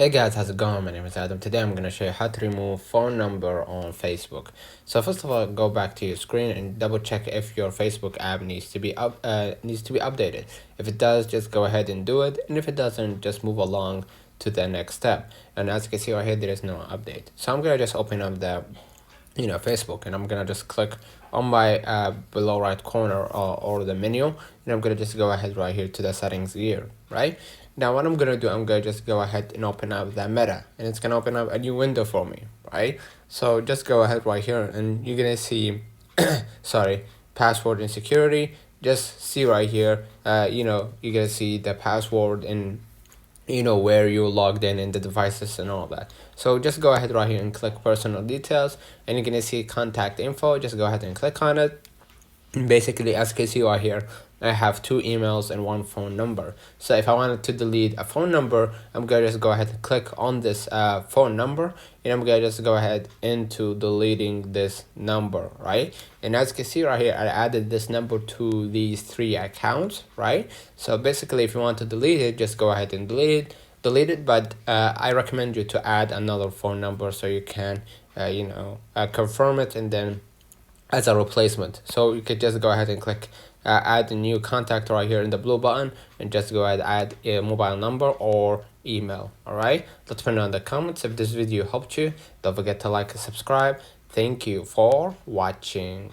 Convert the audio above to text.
Hey guys, how's it going? My name is Adam. Today I'm going to show you how to remove phone number on Facebook. So first of all, go back to your screen and double check if your Facebook app needs to be updated. If it does, just go ahead and do it, and if it doesn't, just move along to the next step. And as you can see right here, there is no update. So I'm going to just open up the Facebook, and I'm gonna just click on my below right corner or the menu, and I'm gonna just go ahead right here to the settings here. Right now, what I'm gonna do, I'm gonna just go ahead and open up the Meta, and it's gonna open up a new window for me. Right, so just go ahead right here, and you're gonna see sorry, password and security. Just see right here, you're gonna see the password and where you logged in the devices and all that. So just go ahead right here and click personal details, and you're gonna see contact info. Just go ahead and click on it. And basically, as you can see right here, I have 2 emails and 1 phone number. So if I wanted to delete a phone number, I'm gonna just go ahead and click on this phone number, and I'm gonna just go ahead into deleting this number, right? And as you can see right here, I added this number to these 3 accounts, right? So basically, if you want to delete it, just go ahead and delete it. But I recommend you to add another phone number so you can confirm it, and then as a replacement. So you could just go ahead and click add a new contact right here in the blue button, and just go ahead add a mobile number or email. All right, let me know in the comments if this video helped you. Don't forget to like and subscribe. Thank you for watching.